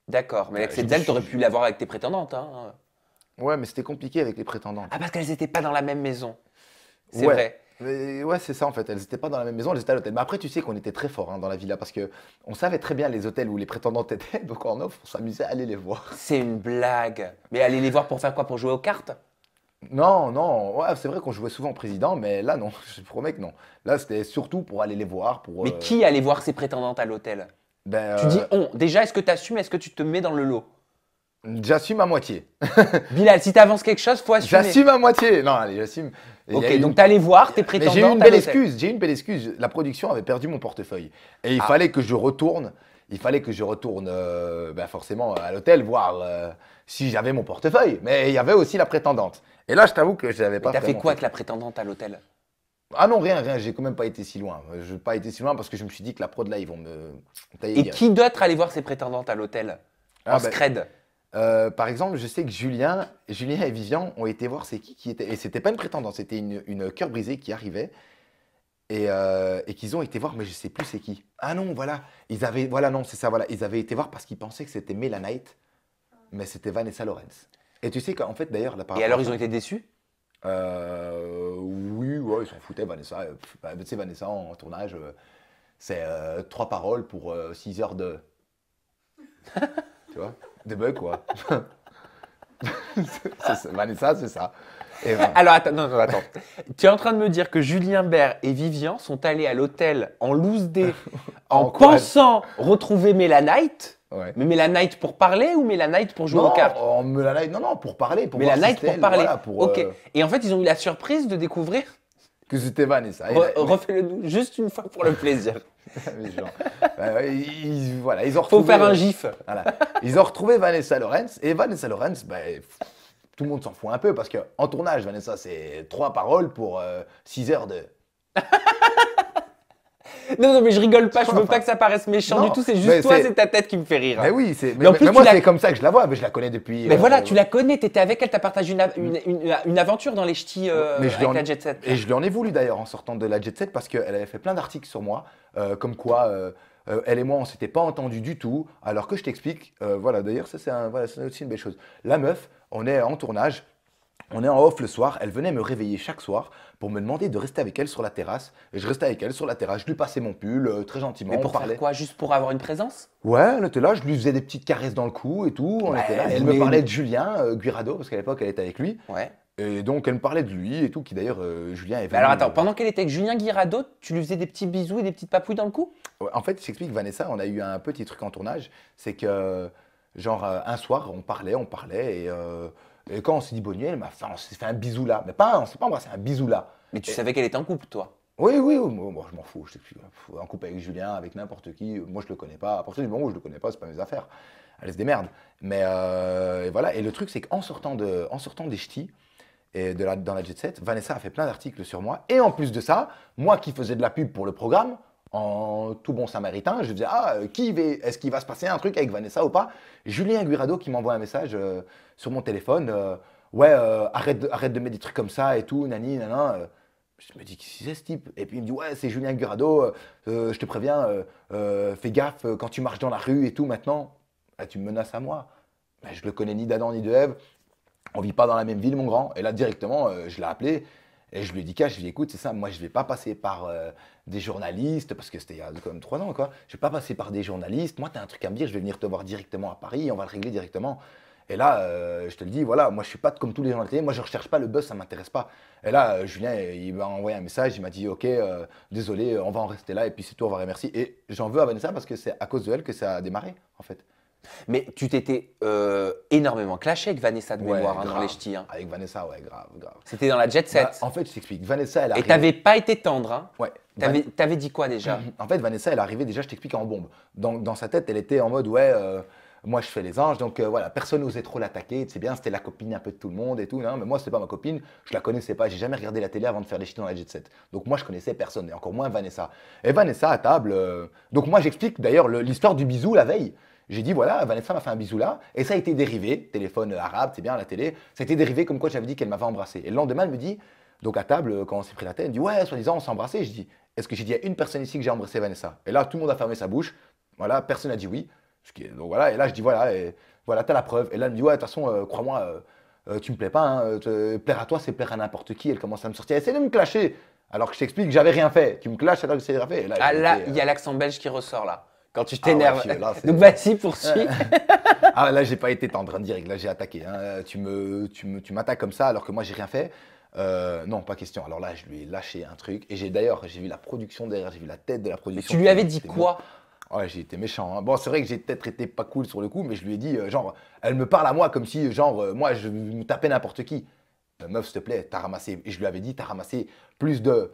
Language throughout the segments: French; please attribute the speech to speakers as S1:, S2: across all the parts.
S1: D'accord, mais
S2: Je
S1: l'excès de
S2: dis,
S1: zèle, t'aurais pu l'avoir avec tes prétendantes, hein.
S2: Ouais, mais c'était compliqué avec les prétendantes.
S1: Ah, parce qu'elles n'étaient pas dans la même maison. C'est
S2: Ouais,
S1: vrai.
S2: mais ouais, c'est ça en fait. Elles n'étaient pas dans la même maison, elles étaient à l'hôtel. Mais après, tu sais qu'on était très fort dans la villa parce que on savait très bien les hôtels où les prétendantes étaient. Donc en offre, on s'amusait à aller les voir.
S1: C'est une blague. Mais allez les voir pour faire quoi? Pour jouer aux cartes?
S2: Non, non, ouais, c'est vrai qu'on jouait souvent au président, mais là, non, je te promets que non. Là, c'était surtout pour aller les voir, pour.
S1: Mais qui allait voir ses prétendantes à l'hôtel?
S2: Ben,
S1: Tu dis on. Déjà, est-ce que tu assumes? Est-ce que tu te mets dans le lot?
S2: j'assume à moitié.
S1: Bilal, si t'avances quelque chose, faut assumer.
S2: J'assume à moitié. Non, allez, j'assume. Il y a
S1: Ok,
S2: eu
S1: donc
S2: une-
S1: t'allais voir tes
S2: Mais j'ai eu
S1: prétendantes
S2: une
S1: à
S2: belle
S1: l'hôtel.
S2: excuse. J'ai eu une belle excuse. La production avait perdu mon portefeuille. Et il
S1: Ah.
S2: fallait que je retourne. Il fallait que je retourne ben forcément à l'hôtel voir si j'avais mon portefeuille. Mais il y avait aussi la prétendante. Et là, je t'avoue que je n'avais
S1: Mais
S2: pas
S1: t'as fait
S2: vraiment
S1: quoi avec la prétendante à l'hôtel?
S2: Ah non, rien, rien. J'ai quand même pas été si loin. Je n'ai pas été si loin parce que je me suis dit que la prod là, ils vont me tailler
S1: Et
S2: direct.
S1: qui d'autre allait voir ses prétendantes à l'hôtel?
S2: Ah
S1: En
S2: ben,
S1: scred.
S2: par exemple, je sais que Julien et Vivian ont été voir c'est qui était. Et c'était pas une prétendante, c'était une cœur brisée qui arrivait et qu'ils ont été voir, mais je sais plus c'est qui. Ah non, voilà. Voilà, non, c'est ça, voilà. Ils avaient été voir parce qu'ils pensaient que c'était Melanite, mais c'était Vanessa Lawrence. Et tu sais qu'en fait, d'ailleurs, là, par
S1: Et
S2: rapport
S1: alors,
S2: à
S1: ils ont
S2: ça,
S1: été déçus?
S2: oui, ouais, ils s'en foutaient, Vanessa. Tu sais, Vanessa en tournage, c'est 3 paroles pour 6 heures de. Tu vois? De bug, quoi. Vanessa, c'est ça. Et voilà.
S1: Alors, attends, non, non, attends. Tu es en train de me dire que Julien Bert et Vivian sont allés à l'hôtel en loose day en
S2: En quoi?
S1: pensant retrouver Mélanite.
S2: Ouais.
S1: Mais Mélanite pour parler ou Mélanite pour jouer aux
S2: Non,
S1: cartes?
S2: non, non, pour parler, pour voir si
S1: Mélanite
S2: c'était
S1: pour
S2: elle,
S1: parler.
S2: voilà, pour
S1: Ok. Et en fait, ils ont eu la surprise de découvrir.
S2: que c'était Vanessa.
S1: Refais-le nous juste une fois pour le plaisir.
S2: Mais genre, voilà, ils ont
S1: Faut
S2: retrouvé,
S1: faire un gif.
S2: voilà, ils ont retrouvé Vanessa Lawrence et Vanessa Lawrence, tout le monde s'en fout un peu parce que en tournage, Vanessa, c'est 3 paroles pour 6 heures de.
S1: Non, non, mais je rigole pas. Je veux pas que ça paraisse méchant
S2: Non,
S1: du tout. C'est
S2: mais
S1: juste toi,
S2: c'est-
S1: c'est ta tête qui me fait rire.
S2: Mais oui,
S1: Mais en plus,
S2: mais
S1: tu
S2: moi
S1: l'as-
S2: c'est comme ça que je la vois, mais je la connais depuis.
S1: Mais voilà, tu la connais. T'étais avec elle. T'as partagé une aventure dans les ch'tis
S2: Mais je lui
S1: avec
S2: en-
S1: la Jet Set.
S2: Et je lui en ai voulu d'ailleurs en sortant de la Jet Set parce qu'elle avait fait plein d'articles sur moi, comme quoi elle et moi on s'était pas entendus du tout, alors que je t'explique, voilà d'ailleurs ça voilà, c'est aussi une belle chose. La meuf, on est en tournage, on est en off le soir, elle venait me réveiller chaque soir pour me demander de rester avec elle sur la terrasse, et je restais avec elle sur la terrasse, je lui passais mon pull très gentiment,
S1: Mais
S2: on
S1: pour
S2: parlait.
S1: faire quoi? Juste pour avoir une présence?
S2: Ouais, elle était là, je lui faisais des petites caresses dans le cou et tout, on
S1: Ouais,
S2: était là, et elle
S1: mais-
S2: me parlait de Julien Guirado, parce qu'à l'époque elle était avec lui,
S1: Ouais.
S2: et donc elle me parlait de lui et tout, qui d'ailleurs Julien est
S1: Mais
S2: venu.
S1: alors attends, pendant qu'elle était avec Julien Guirado, tu lui faisais des petits bisous et des petites papouilles dans le cou?
S2: Ouais, en fait, je t'explique, Vanessa, on a eu un petit truc en tournage, c'est que, genre, un soir, on parlait, et quand on s'est dit bonne nuit, on s'est fait un bisou là. Mais pas, on s'est pas embrassé, un bisou là.
S1: Mais tu
S2: Et-
S1: savais qu'elle était en couple, toi.
S2: Oui, oui, oui, moi je m'en fous, je t'explique. En couple avec Julien, avec n'importe qui, moi je le connais pas. À partir du moment où je le connais pas, c'est pas mes affaires. Elle se démerde. Mais et voilà, et le truc, c'est qu'en sortant des ch'tis, et dans la Jet Set, Vanessa a fait plein d'articles sur moi. Et en plus de ça, moi qui faisais de la pub pour le programme, en tout bon samaritain, je disais, est-ce qu'il va se passer un truc avec Vanessa ou pas? Julien Guirado qui m'envoie un message sur mon téléphone, arrête de mettre des trucs comme ça et tout, nani, nana. Je me dis, qui c'est ce type? Et puis il me dit, ouais, c'est Julien Guirado, je te préviens, fais gaffe quand tu marches dans la rue et tout maintenant. Ah, tu me menaces à moi. Ben, je le connais ni d'Adam ni de Ève. On vit pas dans la même ville, mon grand. Et là, directement, je l'ai appelé et je lui ai dit, je lui ai dit, écoute, c'est ça, moi, je vais pas passer par des journalistes, parce que c'était il y a quand même 3 ans, quoi. Je vais pas passer par des journalistes. Moi, tu as un truc à me dire, je vais venir te voir directement à Paris et on va le régler directement. Et là, je te le dis, voilà, moi, je suis pas comme tous les gens de la télé. Moi, je recherche pas le buzz, ça m'intéresse pas. Et là, Julien, il m'a envoyé un message, il m'a dit, ok, désolé, on va en rester là et puis c'est tout, on va remercier. Et j'en veux à Vanessa parce que c'est à cause de elle que ça a démarré, en fait.
S1: Mais tu t'étais énormément clashé avec Vanessa de mémoire hein, dans
S2: grave.
S1: les ch'tis. Hein.
S2: Avec Vanessa, ouais, grave, grave.
S1: C'était dans la Jet Set.
S2: En fait, je t'explique. Vanessa, elle
S1: Et
S2: arrive.
S1: t'avais pas été tendre. Hein.
S2: Ouais.
S1: T'avais dit quoi déjà?
S2: En fait, Vanessa, elle arrivait déjà, je t'explique, en bombe. Dans sa tête, elle était en mode, ouais, moi je fais les anges, donc voilà, personne n'osait trop l'attaquer. C'est bien, c'était la copine un peu de tout le monde et tout. Non, mais moi, c'était pas ma copine, je la connaissais pas, j'ai jamais regardé la télé avant de faire les ch'tis dans la Jet Set. Donc moi, je connaissais personne, et encore moins Vanessa. Et Vanessa à table. Donc moi, j'explique d'ailleurs l'histoire du bisou la veille. J'ai dit, voilà, Vanessa m'a fait un bisou là, et ça a été dérivé, téléphone arabe, c'est bien à la télé, ça a été dérivé comme quoi j'avais dit qu'elle m'avait embrassé. Et le lendemain, elle me dit, donc à table, quand on s'est pris la tête, elle me dit, ouais, soi-disant, on s'est embrassé. Je dis, est-ce que j'ai dit à une personne ici que j'ai embrassé Vanessa? Et là, tout le monde a fermé sa bouche, voilà, personne n'a dit oui. Donc voilà, et là je dis voilà, et voilà, t'as la preuve. Et là elle me dit ouais, de toute façon, crois-moi, tu me plais pas, hein, plaire à toi, c'est plaire à n'importe qui. Elle commence à me sortir, elle essaie de me clasher. Alors que je t'explique que j'avais rien fait. Tu me clashes alors que j'ai rien fait. Et là,
S1: Ah
S2: j'ai
S1: là,
S2: été,
S1: il y a l'accent belge qui ressort là. Quand tu
S2: ah ouais,
S1: t'énerves.
S2: là,
S1: Donc vas-y, poursuis.
S2: Ah là, j'ai pas été tendre, direct. Là, j'ai attaqué, hein. Tu m'attaques comme ça alors que moi, j'ai rien fait. Non, pas question. Alors là, je lui ai lâché un truc. Et j'ai vu la production derrière, j'ai vu la tête de la
S1: Mais
S2: production.
S1: tu lui avais dit
S2: C'est
S1: quoi?
S2: bon. Ouais, j'ai été méchant, hein. Bon, c'est vrai que j'ai peut-être été pas cool sur le coup, mais je lui ai dit, genre, elle me parle à moi comme si, genre, moi, je me tapais n'importe qui. Meuf, s'il te plaît, t'as ramassé. Et je lui avais dit, t'as ramassé plus de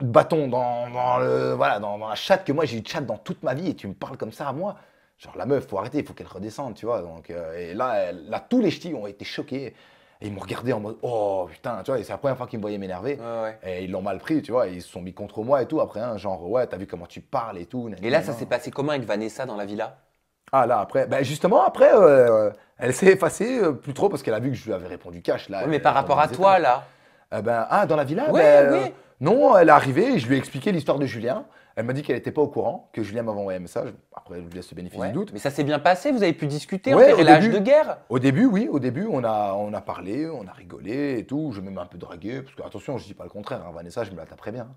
S2: bâtons dans la chatte que moi, j'ai eu de chatte dans toute ma vie et tu me parles comme ça à moi. Genre, la meuf, faut arrêter, il faut qu'elle redescende, tu vois. Donc, et là, tous les ch'tis ont été choqués. Et ils m'ont regardé en mode, oh putain, tu vois, et c'est la première fois qu'ils me voyaient m'énerver.
S1: Ouais, ouais.
S2: Et ils l'ont mal pris, tu vois, et ils se sont mis contre moi et tout. Après, hein, genre, ouais, t'as vu comment tu parles et tout.
S1: Et là, ça s'est passé comment avec Vanessa dans la villa?
S2: Ah là, après, ben justement, après, elle s'est effacée plus trop parce qu'elle a vu que je lui avais répondu cash. Là,
S1: Ouais,
S2: elle
S1: mais
S2: est
S1: par
S2: tombée
S1: rapport à
S2: des
S1: toi
S2: étages.
S1: là.
S2: Dans la villa,
S1: Ouais,
S2: ben,
S1: ouais.
S2: non, elle est arrivée et je lui ai expliqué l'histoire de Julien. Elle m'a dit qu'elle n'était pas au courant, que Julien m'avait envoyé un message. Après, je lui laisse le bénéfice
S1: Ouais.
S2: du doute.
S1: Mais ça s'est bien passé, vous avez pu discuter,
S2: Ouais,
S1: enterrer
S2: au
S1: l'âge
S2: début.
S1: de guerre.
S2: Au début, oui, au début, on a parlé, on a rigolé et tout. Je m'ai même un peu dragué, parce que attention, je dis pas le contraire, hein, Vanessa, je me la taperais bien, hein,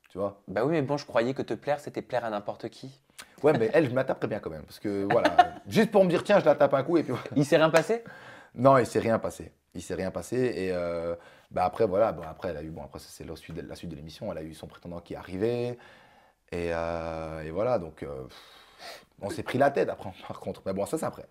S2: tu vois.
S1: Bah oui, mais bon, je croyais que te plaire, c'était plaire à n'importe qui.
S2: Ouais, mais elle, je me la taperais bien quand même, parce que voilà, juste pour me dire, tiens, je la tape un coup et puis voilà.
S1: Il s'est rien passé?
S2: Non, il s'est rien passé. Il s'est rien passé et bah après voilà, bon après elle a eu après ça, c'est la suite de l'émission, elle a eu son prétendant qui est arrivé et voilà donc on s'est pris la tête après par contre. Mais bon ça c'est après.